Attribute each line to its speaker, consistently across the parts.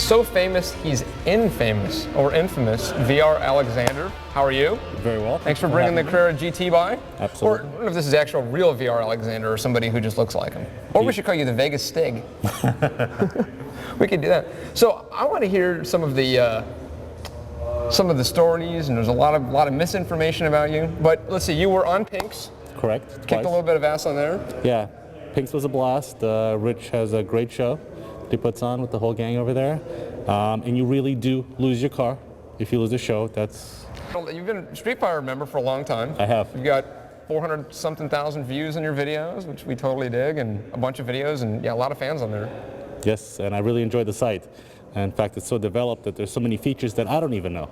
Speaker 1: so famous, he's infamous, or infamous, VRAlexander. How are you?
Speaker 2: Very well.
Speaker 1: Thanks for bringing the Carrera GT by.
Speaker 2: Absolutely.
Speaker 1: Or I don't know if this is actual real VRAlexander or somebody who just looks like him. Or we should call you the Vegas Stig. We could do that. So I want to hear some of the stories, and there's a lot of misinformation about you. But let's see, you were on Pink's.
Speaker 2: Correct.
Speaker 1: Kicked
Speaker 2: Twice.
Speaker 1: a little bit of ass on there.
Speaker 2: Yeah, Pink's was a blast. Rich has a great show that he puts on with the whole gang over there. And you really do lose your car if you lose a show. That's.
Speaker 1: You've been a Streetfire member for a long time.
Speaker 2: I have.
Speaker 1: You've got 400-something thousand views on your videos, which we totally dig, and a bunch of videos, and yeah, a lot of fans on there.
Speaker 2: Yes, and I really enjoy the site. And in fact, it's so developed that there's so many features that I don't even know.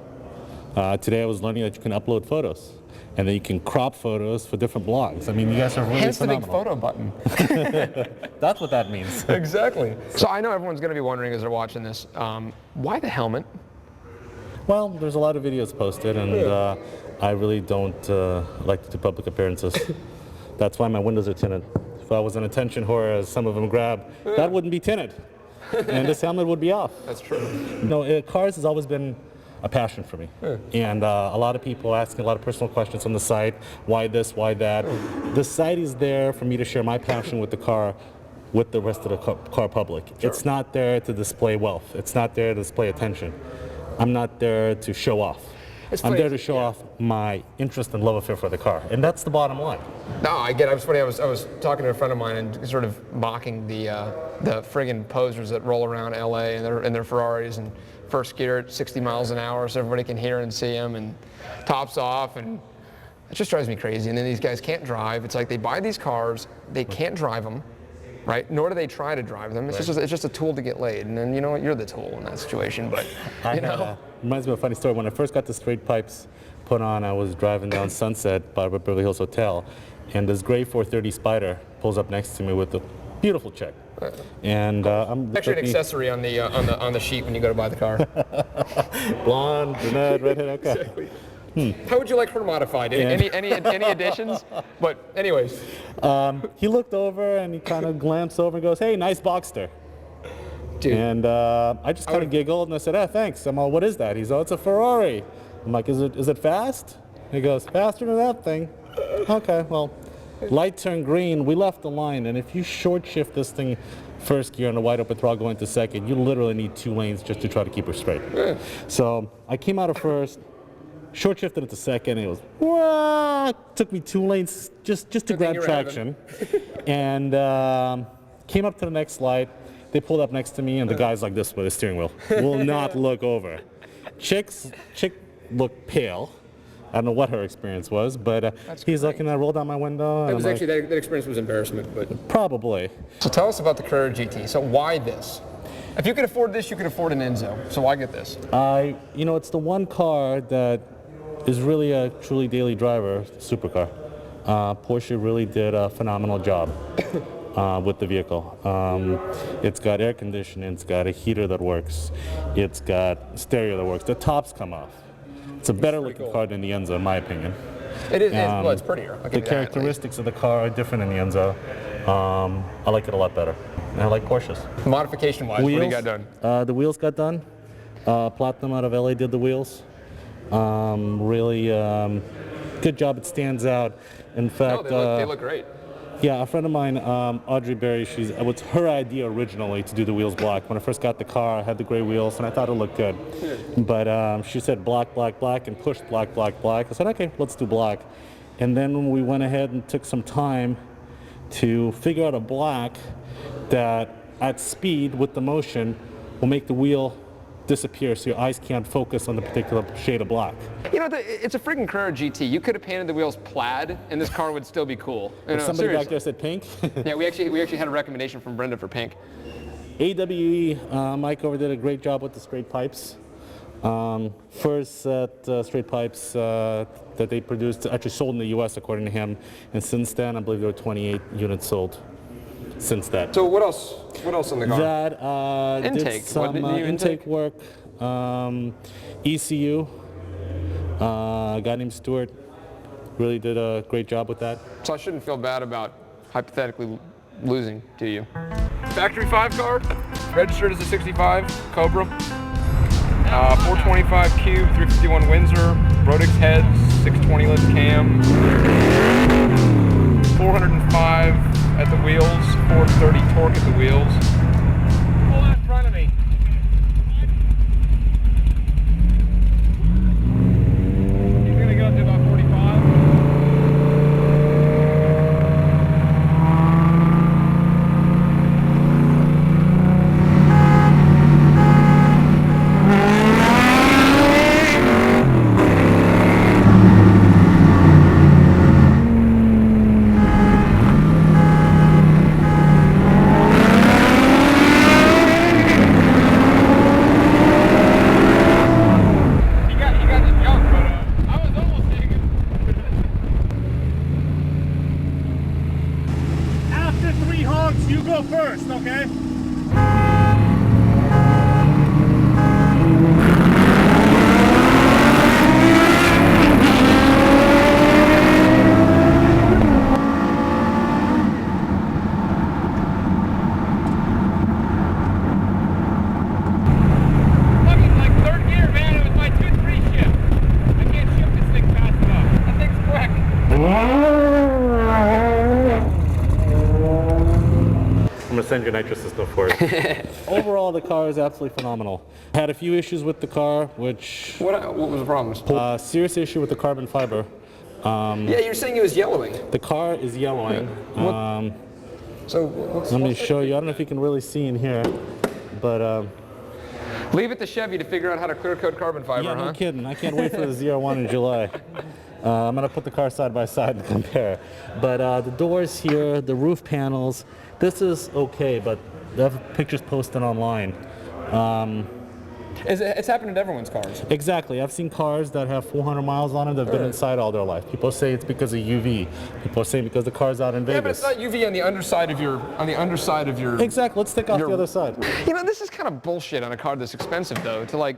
Speaker 2: Today I was learning that you can upload photos, and then you can crop photos for different blogs. I mean, you guys are really
Speaker 1: Hence
Speaker 2: phenomenal.
Speaker 1: the big photo button.
Speaker 2: That's what that means.
Speaker 1: Exactly. So I know everyone's going to be wondering as they're watching this, why the helmet?
Speaker 2: Well, there's a lot of videos posted, and I really don't like to do public appearances. That's why my windows are tinted. If I was an attention whore, as some of them grab, that wouldn't be tinted, and this helmet would be off.
Speaker 1: That's true.
Speaker 2: You know, cars has always been a passion for me, and a lot of people asking a lot of personal questions on the site. Why this? Why that? The site is there for me to share my passion with the car, with the rest of the car public. Sure. It's not there to display wealth. It's not there to display attention. I'm not there to show off. I'm there to show off my interest and love affair for the car, and that's the bottom line.
Speaker 1: No, I get it. It's funny. I was talking to a friend of mine and sort of mocking the friggin' posers that roll around LA in their Ferraris and first gear at 60 miles an hour so everybody can hear and see them, and tops off, and it just drives me crazy. And then these guys can't drive. It's like they buy these cars, they can't drive them, right? Nor do they try to drive them. It's just a tool to get laid. And then you know what? You're the tool in that situation. But you know,
Speaker 2: reminds me of a funny story. When I first got the straight pipes put on, I was driving down Sunset by Beverly Hills Hotel, and this gray 430 Spider pulls up next to me with a beautiful chick. And I'm
Speaker 1: actually an accessory on the sheet when you go to buy the car.
Speaker 2: Blonde, brunette, redhead. Okay.
Speaker 1: Exactly. How would you like her modified? Any additions? But anyways.
Speaker 2: He looked over and he kind of glanced over and goes, "Hey, nice Boxster."
Speaker 1: Dude.
Speaker 2: And I just kind of giggled and I said, thanks. I'm all, "What is that?" He's all, "It's a Ferrari." I'm like, is it fast? He goes, "Faster than that thing." Okay, well, light turned green. We left the line, and if you short shift this thing first gear on a wide open throttle going to second, you literally need 2 lanes just to try to keep her straight. So I came out of first. Short shifted it to second, and it was, wah! Took me 2 lanes just to grab traction. And came up to the next light. They pulled up next to me, and the guy's like this with his steering wheel. Will not look over. Chick looked pale. I don't know what her experience was, but he's looking, I rolled down my window.
Speaker 1: It was actually, that experience was embarrassment, but.
Speaker 2: Probably.
Speaker 1: So tell us about the Carrera GT. So why this? If you could afford this, you could afford an Enzo. So why get this?
Speaker 2: You know, it's the one car that is really a truly daily driver supercar. Porsche really did a phenomenal job with the vehicle. It's got air conditioning, it's got a heater that works, it's got stereo that works. The tops come off. It's a better looking car than the Enzo, in my opinion.
Speaker 1: It is. Well, it's prettier.
Speaker 2: The characteristics of the car are different in the Enzo. I like it a lot better. And I like Porsches.
Speaker 1: Modification-wise, what do you got done?
Speaker 2: The wheels got done. Platinum out of LA did the wheels. Really good job. It stands out. In fact,
Speaker 1: they look great.
Speaker 2: Yeah, a friend of mine, Audrey Berry, it was her idea originally to do the wheels black. When I first got the car, I had the gray wheels, and I thought it looked good. But she said black, black, black, and pushed black, black, black. I said, okay, let's do black. And then we went ahead and took some time to figure out a black that, at speed with the motion, will make the wheel disappear so your eyes can't focus on the particular shade of black.
Speaker 1: You know, it's a freaking Carrera GT. You could have painted the wheels plaid, and this car would still be cool. You know,
Speaker 2: somebody
Speaker 1: seriously.
Speaker 2: back there said pink.
Speaker 1: Yeah, we actually had a recommendation from Brenda for pink.
Speaker 2: AWE, Mike over did a great job with the straight pipes. First set straight pipes that they produced actually sold in the U.S. according to him, and since then I believe there were 28 units sold. Since that.
Speaker 1: So what else? What else in the car?
Speaker 2: That
Speaker 1: intake.
Speaker 2: Did some intake work. ECU. A guy named Stuart really did a great job with that.
Speaker 1: So I shouldn't feel bad about hypothetically losing, do you? Factory 5 car, registered as a 65 Cobra. 425 cube, 351 Windsor, Rodix heads, 620 list cam, 405 at the wheels, 430 torque at the wheels. Pull that in front of me. He's gonna go up to about 45.
Speaker 2: You go first, okay?
Speaker 1: Fucking like third gear, man. It was my 2-3 shift. I can't shift this thing fast enough. That thing's quick.
Speaker 2: I'm gonna send your nitrous system for it. Overall, the car is absolutely phenomenal. Had a few issues with the car, which...
Speaker 1: What was the problem?
Speaker 2: Serious issue with the carbon fiber.
Speaker 1: Yeah, you're saying it was yellowing.
Speaker 2: The car is yellowing.
Speaker 1: So
Speaker 2: Let me show you. I don't know if you can really see in here, but...
Speaker 1: leave it to Chevy to figure out how to clear coat carbon fiber,
Speaker 2: yeah,
Speaker 1: huh?
Speaker 2: no kidding. I can't wait for the ZR1 in July. I'm gonna put the car side by side and compare. But the doors here, the roof panels, this is okay, but they have pictures posted online.
Speaker 1: It's happened to everyone's cars.
Speaker 2: Exactly. I've seen cars that have 400 miles on them that have been inside all their life. People say it's because of UV. People are saying because the car's out in Vegas.
Speaker 1: Yeah, but it's not UV on the underside of your.
Speaker 2: Exactly. Let's take off the other side.
Speaker 1: You know, this is kind of bullshit on a car this expensive, though. To like,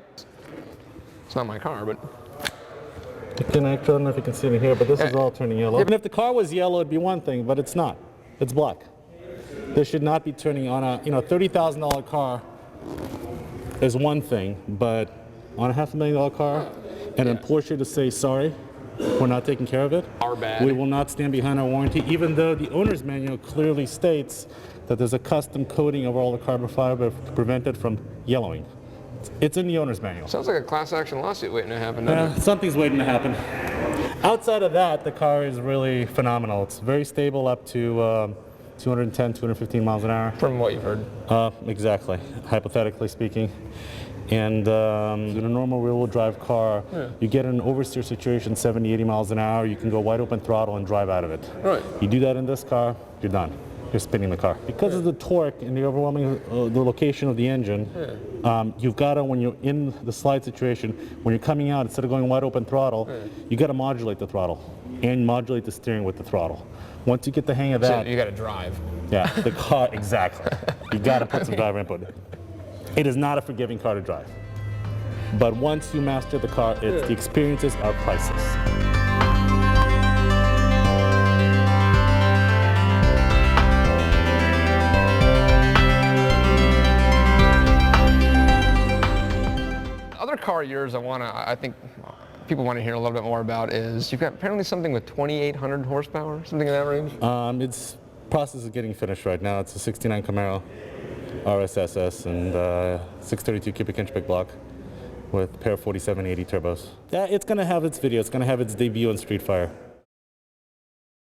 Speaker 1: it's not my car, but.
Speaker 2: I don't know if you can see it in here, but this is all turning yellow. Even if the car was yellow, it'd be one thing, but it's not. It's black. This should not be turning on a $30,000 car is one thing, but on a $500,000 car, and then Porsche to say sorry, we're not taking care of it.
Speaker 1: Our bad.
Speaker 2: We will not stand behind our warranty, even though the owner's manual clearly states that there's a custom coating over all the carbon fiber to prevent it from yellowing. It's in the owner's manual.
Speaker 1: Sounds like a class action lawsuit waiting to happen, doesn't it?
Speaker 2: Something's waiting to happen. Outside of that, the car is really phenomenal. It's very stable up to 210, 215 miles an hour.
Speaker 1: From what you've heard.
Speaker 2: Exactly, hypothetically speaking. And in a normal rear-wheel drive car, you get in an oversteer situation, 70, 80 miles an hour, you can go wide open throttle and drive out of it.
Speaker 1: Right.
Speaker 2: You do that in this car, you're done. You're spinning the car. Because of the torque and the overwhelming the location of the engine, you've got to, when you're in the slide situation, when you're coming out, instead of going wide open throttle, you got to modulate the throttle and modulate the steering with the throttle. Once you get the hang of that,
Speaker 1: So you got to drive.
Speaker 2: yeah, the car, exactly. You got to put some driver input. It is not a forgiving car to drive. But once you master the car, the experiences are priceless.
Speaker 1: Other car of yours I think people want to hear a little bit more about is you've got apparently something with 2,800 horsepower, something in that range?
Speaker 2: It's process is getting finished right now. It's a 69 Camaro RSSS and 632 cubic inch big block with a pair of 4780 turbos. Yeah, it's going to have its video. It's going to have its debut on Streetfire.